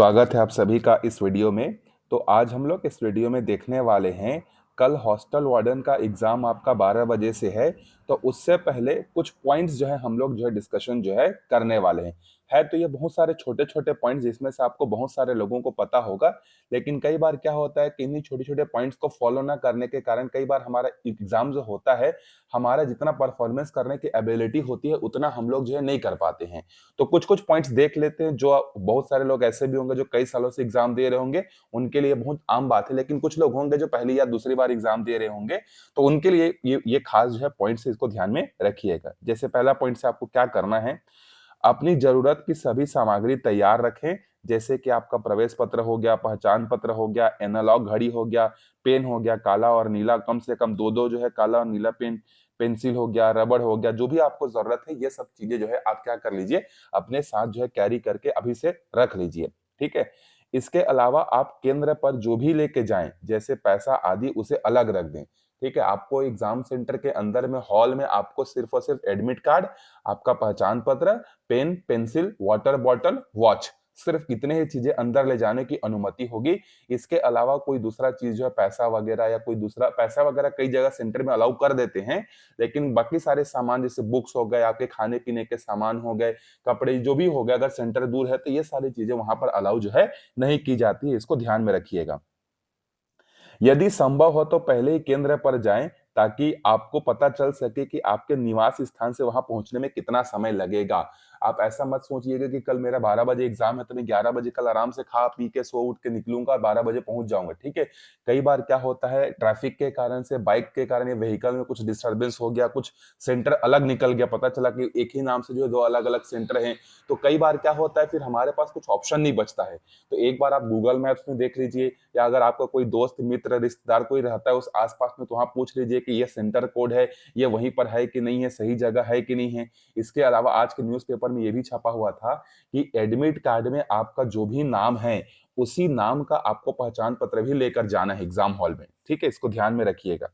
स्वागत है आप सभी का इस वीडियो में। तो आज हम लोग इस वीडियो में देखने वाले हैं, कल हॉस्टल वार्डन का एग्ज़ाम आपका 12 बजे से है, तो उससे पहले कुछ पॉइंट्स जो है हम लोग जो है डिस्कशन जो है करने वाले हैं। है तो ये बहुत सारे छोटे-छोटे पॉइंट्स जिसमें से आपको बहुत सारे लोगों को पता होगा, लेकिन कई बार क्या होता है कि इन्हीं छोटे-छोटे पॉइंट्स को फॉलो ना करने के कारण कई बार हमारा एग्ज़ाम जो होता है, हमारा जितना परफॉर्मेंस करने की एबिलिटी होती है, उतना हम लोग जो है नहीं कर पाते हैं। तो कुछ-कुछ पॉइंट्स देख लेते हैं जो बहुत सारे लोग ऐसे भी होंगे जो कई सालों से एग्ज़ाम दे रहे होंगे, उनके लिए बहुत आम बात है। लेकिन कुछ लोग होंगे जो पहली या दूसरी बार एग्ज़ाम दे रहे होंगे, तो उनके लिए ये खास जो है पॉइंट्स इसको ध्यान में रखिएगा। जैसे पहला पॉइंट से आपको क्या करना है, अपनी ज़रूरत की सभी सामग्री तैयार रखें, जैसे कि आपका प्रवेश पत्र हो गया, पहचान पत्र हो गया, एनालॉग घड़ी हो गया, पेन हो गया काला और नीला, कम से कम 2-2 जो है काला और नीला पेन, पेंसिल हो गया, रबड़ हो गया, जो भी आपको ज़रूरत है, ये सब चीज़ें जो है आप क्या कर लीजिए, अपने साथ जो है कैरी करके अभी से रख लीजिए, ठीक है? इसके अलावा आप केंद्र पर जो भी लेके जाएँ, जैसे पैसा आदि उसे अलग रख दें, ठीक है? आपको एग्ज़ाम सेंटर के अंदर में हॉल में आपको सिर्फ़ और सिर्फ़ एडमिट कार्ड, आपका पहचान पत्र, pen, pencil, water bottle, watch, सिर्फ़ इतने ही चीज़ें अंदर ले जाने की अनुमति होगी। इसके अलावा कोई दूसरा चीज़ जो है पैसा वगैरह या कोई दूसरा पैसा वगैरह कई जगह सेंटर में अलाउ कर देते हैं, लेकिन बाकी सारे सामान जैसे बुक्स हो गए, आपके खाने-पीने के सामान हो गए, कपड़े जो भी हो गए, अगर सेंटर दूर है तो ये सारी चीज़ें वहाँ पर अलाउ जो है नहीं की जाती है, इसको ध्यान में रखिएगा। यदि संभव हो तो पहले ही केंद्र पर जाएं ताकि आपको पता चल सके कि आपके निवास स्थान से वहां पहुंचने में कितना समय लगेगा। आप ऐसा मत सोचिएगा कि कल मेरा 12 बजे एग्जाम है तो मैं 11 बजे कल आराम से खा पी के सो उठ के निकलूंगा और 12 बजे पहुंच जाऊंगा, ठीक है? कई बार क्या होता है, ट्रैफिक के कारण से, बाइक के कारण या व्हीकल में कुछ डिस्टर्बेंस हो गया, कुछ सेंटर अलग निकल गया, पता चला कि एक ही नाम से जो है 2 अलग-अलग सेंटर हैं, तो कई बार क्या होता है फिर हमारे पास कुछ ऑप्शन नहीं बचता है। तो एक बार आप गूगल मैप्स में देख लीजिए, या अगर आपका कोई दोस्त, मित्र, रिश्तेदार कोई रहता है उस आस-पास में, तो वहाँ पूछ लीजिए कि ये सेंटर कोड है, ये वहीं पर है कि नहीं है, सही जगह है कि नहीं है। इसके अलावा आज के न्यूज़पेपर में ये भी छपा हुआ था कि एडमिट कार्ड में आपका जो भी नाम है, उसी नाम का आपको पहचान पत्र भी लेकर जाना है एग्ज़ाम हॉल में, ठीक है? इसको ध्यान में रखिएगा।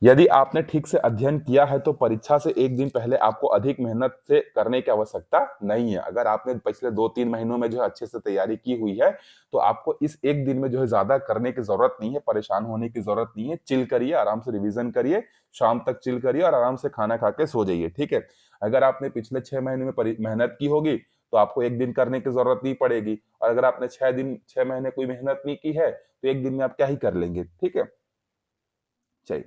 यदि आपने ठीक से अध्ययन किया है तो परीक्षा से 1 दिन पहले आपको अधिक मेहनत से करने की आवश्यकता नहीं है। अगर आपने पिछले 2-3 महीनों में जो है अच्छे से तैयारी की हुई है, तो आपको इस 1 दिन में जो है ज़्यादा करने की ज़रूरत नहीं है, परेशान होने की ज़रूरत नहीं है। चिल करिए, आराम से रिवीज़न करिए, शाम तक चिल करिए और आराम से खाना खा के सो जाइए, ठीक है? अगर आपने पिछले 6 महीने में मेहनत की होगी, तो आपको 1 दिन करने की ज़रूरत नहीं पड़ेगी, और अगर आपने 6 महीने कोई मेहनत नहीं की है, तो 1 दिन में आप क्या ही कर लेंगे, ठीक है? चाहिए।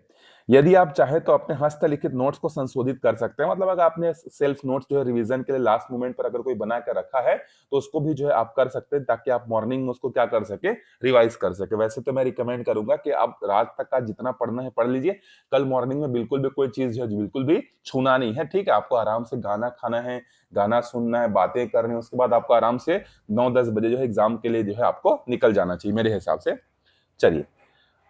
यदि आप चाहें तो अपने हस्तलिखित नोट्स को संशोधित कर सकते हैं। मतलब अगर आपने सेल्फ नोट्स जो है रिवीजन के लिए लास्ट मोमेंट पर अगर कोई बना के रखा है, तो उसको भी जो है आप कर सकते हैं ताकि आप मॉर्निंग में उसको क्या कर सकें, रिवाइज़ कर सकें। वैसे तो मैं रिकमेंड करूँगा कि आप रात तक का जितना पढ़ना है पढ़ लीजिए। कल मॉर्निंग में बिल्कुल भी कोई चीज़ जो है बिल्कुल भी छूना नहीं है, ठीक है? आपको आराम से गाना खाना है, गाना सुनना है, बातें करनी है, उसके बाद आपको आराम से 9-10 बजे जो है एग्ज़ाम के लिए जो है आपको निकल जाना चाहिए मेरे हिसाब से। चलिए।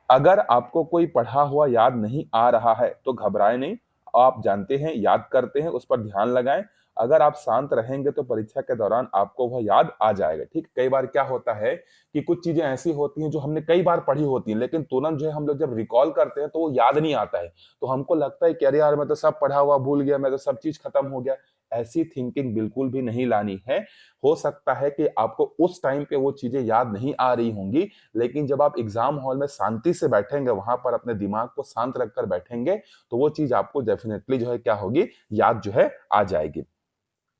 अगर आपको कोई पढ़ा हुआ याद नहीं आ रहा है, तो घबराएँ नहीं। आप जानते हैं, याद करते हैं, उस पर ध्यान लगाएँ। अगर आप शांत रहेंगे, तो परीक्षा के दौरान आपको वह याद आ जाएगा, ठीक? कई बार क्या होता है कि कुछ चीज़ें ऐसी होती हैं, जो हमने कई बार पढ़ी होती हैं, लेकिन तुरंत जो है हम लोग जब रिकॉल करते हैं, तो वो याद नहीं आता है। तो हमको लगता है कि अरे यार! मैं तो सब पढ़ा हुआ भूल गया, मैं तो सब चीज़ खत्म हो गया। ऐसी थिंकिंग बिल्कुल भी नहीं लानी है। हो सकता है कि आपको उस टाइम पे वो चीज़ें याद नहीं आ रही होंगी, लेकिन जब आप एग्जाम हॉल में शांति से बैठेंगे, वहां पर अपने दिमाग को शांत रखकर बैठेंगे, तो वो चीज आपको डेफिनेटली जो है क्या होगी, याद जो है आ जाएगी।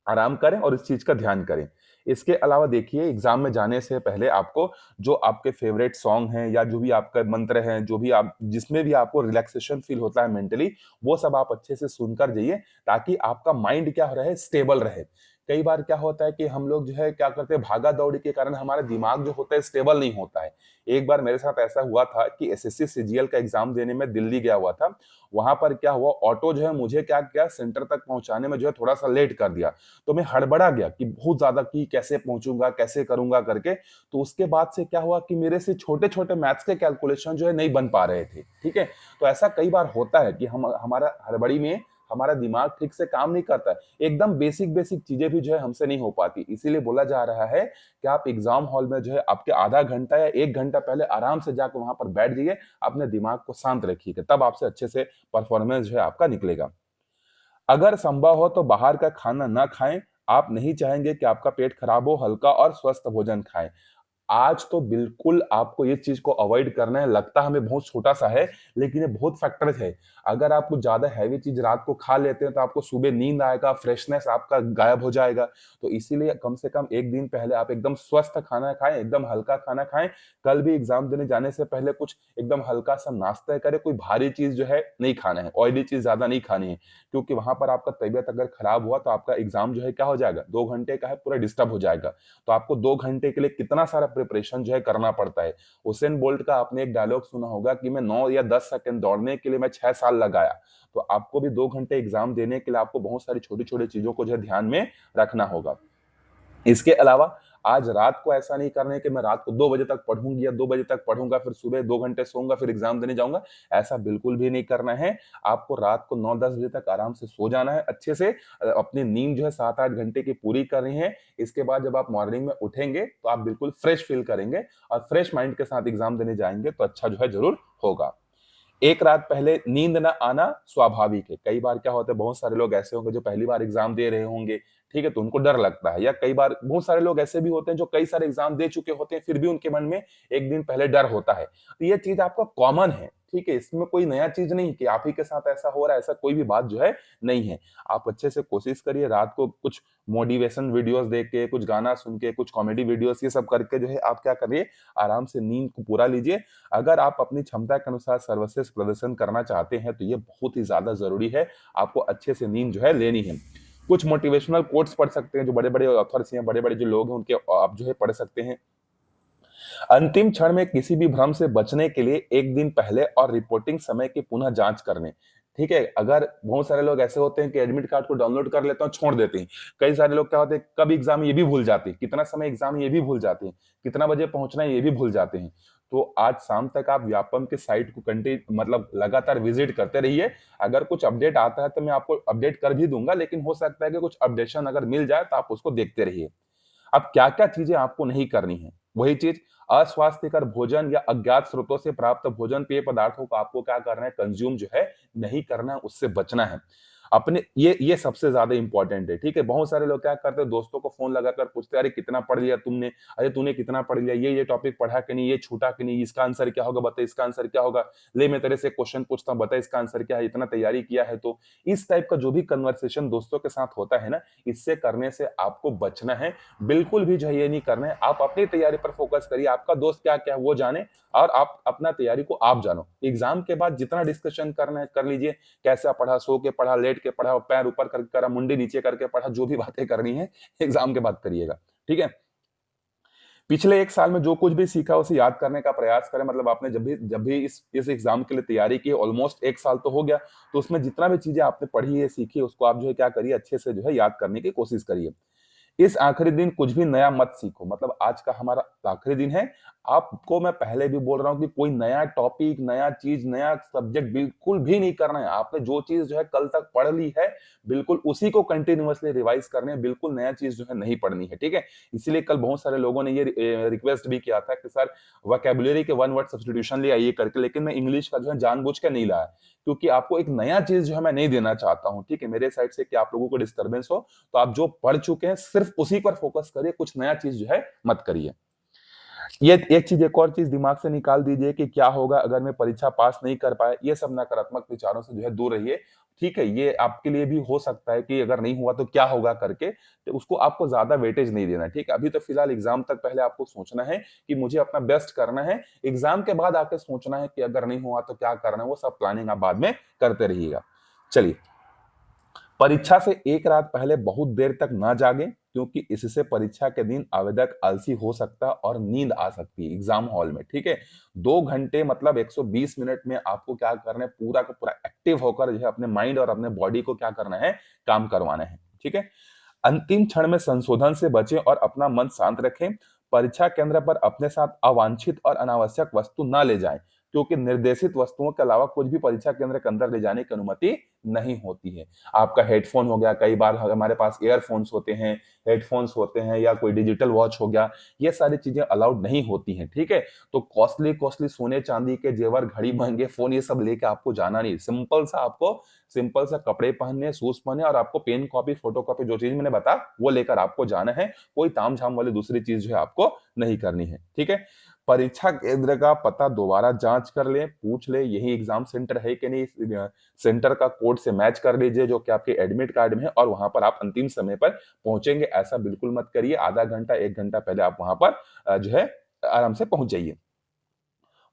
आराम करें और इस चीज का ध्यान करें। इसके अलावा देखिए, एग्जाम में जाने से पहले आपको जो आपके फेवरेट सॉन्ग हैं या जो भी आपका मंत्र हैं, जो भी आप जिसमें भी आपको रिलैक्सेशन फील होता है मेंटली, वो सब आप अच्छे से सुनकर जाइए ताकि आपका माइंड क्या रहे, स्टेबल रहे। कई बार क्या होता है कि हम लोग जो है क्या करते हैं, भागा दौड़ी के कारण हमारा दिमाग जो होता है स्टेबल नहीं होता है। एक बार मेरे साथ ऐसा हुआ था कि एसएससी सीजीएल का एग्जाम देने में दिल्ली गया हुआ था। वहां पर क्या हुआ, ऑटो जो है मुझे क्या किया, सेंटर तक पहुंचाने में जो है थोड़ा सा लेट कर दिया। तो मैं हड़बड़ा गया कि बहुत ज़्यादा कि कैसे पहुँचूँगा, कैसे करूँगा करके। तो उसके बाद से क्या हुआ कि मेरे से छोटे-छोटे मैथ्स के कैलकुलेशन जो है नहीं बन पा रहे थे, ठीक है? तो ऐसा कई बार होता है कि हम हमारा हड़बड़ी में हमारा दिमाग ठीक से काम नहीं करता है। एकदम बेसिक-बेसिक चीज़ें भी जो है हमसे नहीं हो पाती। इसीलिए बोला जा रहा है कि आप एग्ज़ाम हॉल में जो है आपके आधा घंटा या 1 घंटा पहले आराम से जाके वहाँ पर बैठ जाइए, अपने दिमाग को शांत रखिएगा, तब आपसे अच्छे से परफॉर्मेंस जो है आपका निकलेगा। अगर संभव हो तो बाहर का खाना ना खाएं, आप नहीं चाहेंगे कि आपका पेट खराब हो, हल्का और स्वस्थ भोजन खाएँ। आज तो बिल्कुल आपको ये चीज़ को अवॉइड करना है, लगता हमें बहुत छोटा-सा है, लेकिन ये बहुत फैक्टर्स है। अगर आप कुछ ज़्यादा हैवी चीज़ रात को खा लेते हैं, तो आपको सुबह नींद आएगा, फ्रेशनेस आपका गायब हो जाएगा। तो इसीलिए कम से कम 1 दिन पहले आप एकदम स्वस्थ खाना खाएँ, एकदम हल्का खाना खाएँ। कल भी एग्ज़ाम देने जाने से पहले कुछ एकदम हल्का-सा नाश्ता करें, कोई भारी चीज़ जो है नहीं खाना है, ऑयली चीज़ ज़्यादा नहीं खानी है। क्योंकि वहाँ पर आपका तबीयत अगर खराब हुआ, तो आपका एग्ज़ाम जो है क्या हो जाएगा, 2 घंटे का है, पूरा डिस्टर्ब हो जाएगा। तो आपको 2 घंटे के लिए कितना सारा प्रिपरेशन जो है करना पड़ता है। उसेन बोल्ट का आपने एक डायलॉग सुना होगा कि मैं 9 या 10 सेकंड दौड़ने के लिए मैं 6 साल लगाया। तो आपको भी 2 घंटे एग्ज़ाम देने के लिए आपको बहुत सारी छोटी-छोटी चीज़ों को जो है ध्यान में रखना होगा। इसके अलावा आज रात को ऐसा नहीं करना है कि मैं रात को 2 बजे तक पढ़ूँगी या 2 बजे तक पढ़ूँगा, फिर सुबह 2 घंटे सोऊँगा, फिर एग्ज़ाम देने जाऊँगा। ऐसा बिल्कुल भी नहीं करना है। आपको रात को 9-10 बजे तक आराम से सो जाना है अच्छे से। अपनी नींद जो है 7-8 घंटे की पूरी करनी है। इसके बाद जब आप मॉर्निंग में उठेंगे, तो आप बिल्कुल फ्रेश फ़ील करेंगे और फ्रेश माइंड के साथ एग्ज़ाम देने जाएँगे, तो अच्छा जो है ज़रूर होगा। एक रात पहले नींद ना आना स्वाभाविक है। कई बार क्या होता है, बहुत सारे लोग ऐसे होंगे जो पहली बार एग्ज़ाम दे रहे होंगे, ठीक है? तो उनको डर लगता है, या कई बार बहुत सारे लोग ऐसे भी होते हैं जो कई सारे एग्ज़ाम दे चुके होते हैं, फिर भी उनके मन में 1 दिन पहले डर होता है। तो ये चीज़ आपका कॉमन है, ठीक है? इसमें कोई नया चीज़ नहीं कि आप ही के साथ ऐसा हो रहा है, ऐसा कोई भी बात जो है नहीं है। आप अच्छे से कोशिश करिए, रात को कुछ मोटिवेशन वीडियोज़ देख के, कुछ गाना सुन के, कुछ कॉमेडी वीडियोज़ ये सब करके जो है आप क्या करिए, आराम से नींद को पूरा लीजिए। अगर आप अपनी क्षमता के अनुसार सर्वश्रेष्ठ प्रदर्शन करना चाहते हैं, तो ये बहुत ही ज़्यादा ज़रूरी है। आपको अच्छे से नींद जो है लेनी है। कुछ मोटिवेशनल कोट्स पढ़ सकते हैं, जो बड़े-बड़े ऑथर्स हैं, बड़े-बड़े जो लोग हैं, उनके आप जो है पढ़ सकते हैं। अंतिम क्षण में किसी भी भ्रम से बचने के लिए 1 दिन पहले और रिपोर्टिंग समय की पुनः जाँच कर लें। ठीक है? अगर बहुत सारे लोग ऐसे होते हैं कि एडमिट कार्ड को डाउनलोड कर लेते हैं और छोड़ देते हैं। कई सारे लोग क्या होते हैं, कब एग्ज़ाम है ये भी भूल जाते हैं, कितना समय एग्ज़ाम है ये भी भूल जाते हैं, कितना बजे पहुँचना है ये भी भूल जाते हैं। तो आज शाम तक आप व्यापम के साइट को मतलब लगातार विज़िट करते रहिए। अगर कुछ अपडेट आता है तो मैं आपको अपडेट कर भी दूँगा, लेकिन हो सकता है कि कुछ अपडेशन अगर मिल जाए तो आप उसको देखते रहिए। अब क्या-क्या चीज़ें आपको नहीं करनी है? वही चीज़, अस्वास्थ्यकर भोजन या अज्ञात स्रोतों से प्राप्त भोजन, पेय पदार्थों को आपको क्या करना है, कंज़्यूम जो है नहीं करना है, उससे बचना है। अपने ये सबसे ज़्यादा इम्पोर्टेंट है, ठीक है? बहुत सारे लोग क्या करते हैं, दोस्तों को फ़ोन लगाकर पूछते हैं, "अरे! कितना पढ़ लिया तुमने? अरे! तूने कितना पढ़ लिया? ये टॉपिक पढ़ा कि नहीं? ये छूटा कि नहीं? इसका आंसर क्या होगा? बता, इसका आंसर क्या होगा? ले मैं तेरे से क्वेश्चन पूछता हूँ, बता इसका आंसर क्या है? इतना तैयारी किया है तो।" इस टाइप का जो भी कन्वर्सेशन दोस्तों के साथ होता है ना, इससे करने से आपको बचना है। बिल्कुल भी जो है ये नहीं करना है। आप अपनी तैयारी पर फ़ोकस करिए, आपका दोस्त क्या-क्या है वो जाने और आप अपना तैयारी को आप जानो। एग्ज़ाम के बाद जितना डिस्कशन करना है कर लीजिए, कैसा पढ़ा, सो के पढ़ा, लेट के पढ़ा, पैर ऊपर करके करा, मुंडी नीचे करके पढ़ा, जो भी बातें करनी है एग्ज़ाम के बाद करिएगा, ठीक है? पिछले 1 साल में जो कुछ भी सीखा उसे याद करने का प्रयास करें, मतलब आपने जब भी इस एग्ज़ाम के लिए तैयारी की, ऑलमोस्ट 1 साल तो हो गया, तो उसमें जितना भी चीज़ें आपने पढ़ी है, सीखी है, उसको आप जो है क्या करिए, अच्छे से जो है याद करने की कोशिश करिए। इस आखिरी दिन कुछ भी नया मत सीखो, मतलब आज का हमारा आखिरी दिन है। आपको मैं पहले भी बोल रहा हूँ कि कोई नया टॉपिक, नया चीज़, नया सब्जेक्ट बिल्कुल भी नहीं करना है। आपने जो चीज़ जो है कल तक पढ़ ली है, बिल्कुल उसी को कंटीन्यूअसली रिवाइज़ करना है, बिल्कुल नया चीज़ जो है नहीं पढ़नी है, ठीक है? इसीलिए कल बहुत सारे लोगों ने ये रिक्वेस्ट भी किया था कि सर वोकैब्युलरी के वन वर्ड सब्स्टिट्यूशन ले आइए करके, लेकिन मैं इंग्लिश का जो है जानबूझ के नहीं लाया, क्योंकि आपको एक नया चीज़ जो है मैं नहीं देना चाहता हूँ, ठीक है? मेरे साइड से कि आप लोगों को डिस्टर्बेंस हो, तो आप जो पढ़ चुके हैं सिर्फ उसी पर फोकस करिए, कुछ नया चीज़ जो है मत करिए। ये एक चीज़, एक और चीज़ दिमाग से निकाल दीजिए कि क्या होगा अगर मैं परीक्षा पास नहीं कर पाया, ये सब नकारात्मक विचारों से जो है दूर रहिए, ठीक है? ये आपके लिए भी हो सकता है कि अगर नहीं हुआ तो क्या होगा करके, तो उसको आपको ज़्यादा वेटेज नहीं देना है, ठीक है? अभी तो फिलहाल एग्ज़ाम तक पहले आपको सोचना है कि मुझे अपना बेस्ट करना है, एग्ज़ाम के बाद आके सोचना है कि अगर नहीं हुआ तो क्या करना है, वो सब प्लानिंग आप बाद में करते रहिएगा। चलिए, परीक्षा से 1 रात पहले बहुत देर तक ना जागें, क्योंकि इससे परीक्षा के दिन आवेदक आलसी हो सकता है और नींद आ सकती है एग्जाम हॉल में, ठीक है? 2 घंटे मतलब 120 मिनट में आपको क्या करना है, पूरा का पूरा एक्टिव होकर जो है अपने माइंड और अपने बॉडी को क्या करना है, काम करवाना है, ठीक है? अंतिम क्षण में संशोधन से बचें और अपना मन शांत रखें। परीक्षा केंद्र पर अपने साथ अवांछित और अनावश्यक वस्तु ना ले जाएं, क्योंकि निर्देशित वस्तुओं के अलावा कुछ भी परीक्षा केंद्र के अंदर ले जाने की अनुमति नहीं होती है। आपका हेडफोन हो गया, कई बार हमारे पास ईयरफोन्स होते हैं, हेडफोन्स होते हैं या कोई डिजिटल वॉच हो गया, ये सारी चीजें अलाउड नहीं होती हैं, ठीक है। तो कॉस्टली कॉस्टली सोने चांदी के जेवर, घड़ी, महंगे फोन, ये सब लेके आपको जाना नहीं। सिंपल सा कपड़े पहनने, शूज पहने और आपको पेन कॉपी, फोटो कॉपी, जो चीज मैंने बताया वो लेकर आपको जाना है। कोई तामझाम वाली दूसरी चीज जो है आपको नहीं करनी है, ठीक है। परीक्षा केंद्र का पता दोबारा जांच कर लें, पूछ ले यही एग्जाम सेंटर है कि नहीं। सेंटर का कोड से मैच कर लीजिए जो कि आपके एडमिट कार्ड में है, और वहां पर आप अंतिम समय पर पहुंचेंगे ऐसा बिल्कुल मत करिए। आधा घंटा 1 घंटा पहले आप वहां पर जो है आराम से पहुंच जाइए।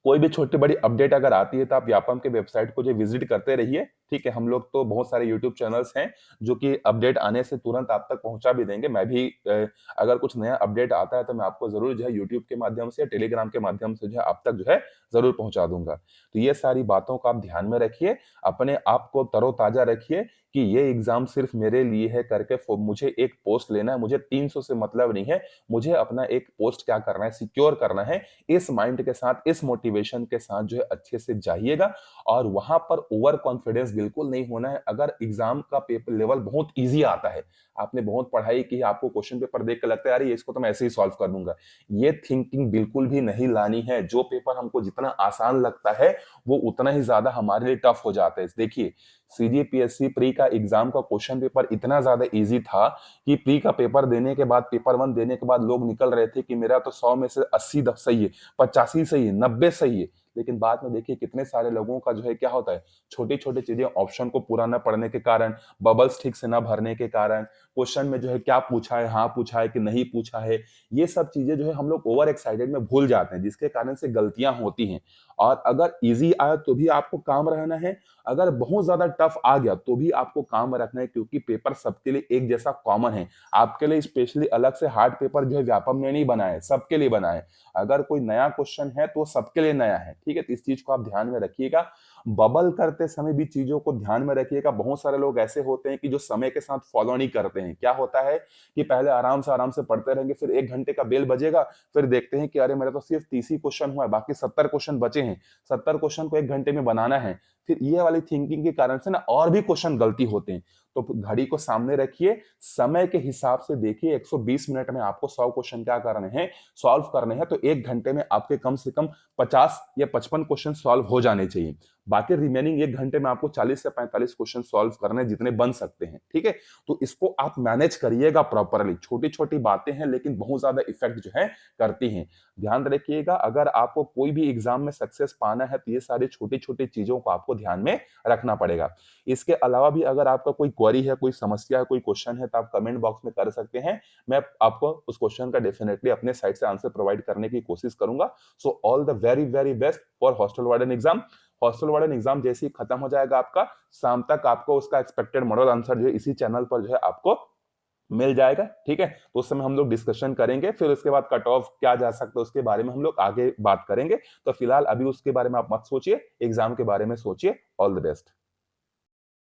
कोई भी छोटी बड़ी अपडेट अगर आती है तो आप व्यापम के वेबसाइट को जो विजिट करते रहिए, ठीक है। हम लोग तो बहुत सारे यूट्यूब चैनल्स हैं जो कि अपडेट आने से तुरंत आप तक पहुंचा भी देंगे। मैं भी अगर कुछ नया अपडेट आता है तो मैं आपको जरूर जो है यूट्यूब के माध्यम से, टेलीग्राम के माध्यम से जो है आप तक जो है जरूर पहुंचा दूंगा। तो ये सारी बातों को आप ध्यान में रखिए, अपने आप को तरोताजा रखिए कि ये एग्जाम सिर्फ मेरे लिए है करके मुझे एक पोस्ट लेना है, मुझे 300 से मतलब नहीं है, मुझे अपना एक पोस्ट क्या करना है, सिक्योर करना है। इस माइंड के साथ, इस मोटिवेशन के साथ जो है अच्छे से जाइएगा, और वहां पर ओवर कॉन्फिडेंस बिल्कुल नहीं होना है। अगर एग्जाम का पेपर लेवल बहुत इजी आता है, आपने बहुत पढ़ाई की, आपको क्वेश्चन पेपर देख के लगता है यार इसको तो मैं ऐसे ही सॉल्व कर दूंगा, ये थिंकिंग बिल्कुल भी नहीं लानी है। जो पेपर हमको जितना आसान लगता है वो उतना ही ज्यादा हमारे लिए टफ हो जाता है। देखिए, सीजीपीएससी प्री का एग्जाम का क्वेश्चन पेपर इतना ज्यादा इजी था कि प्री का पेपर देने के बाद, पेपर 1 देने के बाद लोग निकल रहे थे कि मेरा तो 100 में से 80 सही है, 85 सही है, 90 सही है। लेकिन बाद में देखिए कितने सारे लोगों का जो है क्या होता है, छोटी छोटी चीजें, ऑप्शन को पूरा न पढ़ने के कारण, बबल्स ठीक से न भरने के कारण, क्वेश्चन में जो है क्या पूछा है, हाँ पूछा है कि नहीं पूछा है, ये सब चीजें जो है हम लोग ओवर एक्साइटेड में भूल जाते हैं, जिसके कारण से गलतियां होती हैं। और अगर इजी आया तो भी आपको काम रहना है, अगर बहुत ज्यादा टफ आ गया तो भी आपको काम रखना है, क्योंकि पेपर सबके लिए एक जैसा कॉमन है। आपके लिए स्पेशली अलग से हार्ड पेपर जो है व्यापम ने नहीं बनाया है, सबके लिए बनाया है। अगर कोई नया क्वेश्चन है तो सबके लिए नया है, ठीक है। तो इस चीज को आप ध्यान में रखिएगा। बबल करते समय भी चीजों को ध्यान में रखिएगा। बहुत सारे लोग ऐसे होते हैं कि जो समय के साथ फॉलो नहीं करते हैं। क्या होता है कि पहले आराम से पढ़ते रहेंगे, फिर 1 घंटे का बेल बजेगा, फिर देखते हैं कि अरे मेरा तो सिर्फ 30 ही क्वेश्चन हुआ है, बाकी 70 क्वेश्चन बचे हैं, 70 क्वेश्चन को 1 घंटे में बनाना है। फिर ये वाली थिंकिंग के कारण से ना और भी क्वेश्चन गलती होते हैं। तो घड़ी को सामने रखिए, समय के हिसाब से देखिए, 120 मिनट में आपको 100 क्वेश्चन क्या करने हैं, सॉल्व करने हैं। तो 1 घंटे में आपके कम से कम 50 या 55 क्वेश्चन सॉल्व हो जाने चाहिए। बाकी रिमेनिंग 1 घंटे में आपको 40 से 45 क्वेश्चन सॉल्व करने जितने बन सकते हैं, ठीक है। तो इसको आप मैनेज करिएगा प्रॉपरली। छोटी छोटी बातें हैं लेकिन बहुत ज्यादा इफेक्ट जो है करती हैं। ध्यान रखिएगा, अगर आपको कोई भी एग्जाम में सक्सेस पाना है तो ये सारी छोटी छोटी चीजों को आपको ध्यान में रखना पड़ेगा। इसके अलावा भी अगर आपका कोई क्वेरी है, कोई समस्या है, कोई क्वेश्चन है तो आप कमेंट बॉक्स में कर सकते हैं। मैं आपको उस क्वेश्चन का डेफिनेटली अपने साइड से आंसर प्रोवाइड करने की कोशिश करूंगा। So all the very very best for hostel warden exam. Hostel warden exam जैसे ही खत्म हो जाएगा आपका, शाम तक आपको उसका एक्सपेक्टेड मॉडल आंसर जो है इसी चैनल पर जो है आपको मिल जाएगा, ठीक है। तो उस समय हम लोग डिस्कशन करेंगे, फिर उसके बाद कट ऑफ क्या जा सकता है उसके बारे में हम लोग आगे बात करेंगे। तो फिलहाल अभी उसके बारे में आप मत सोचिए, एग्जाम के बारे में सोचिए। All the best.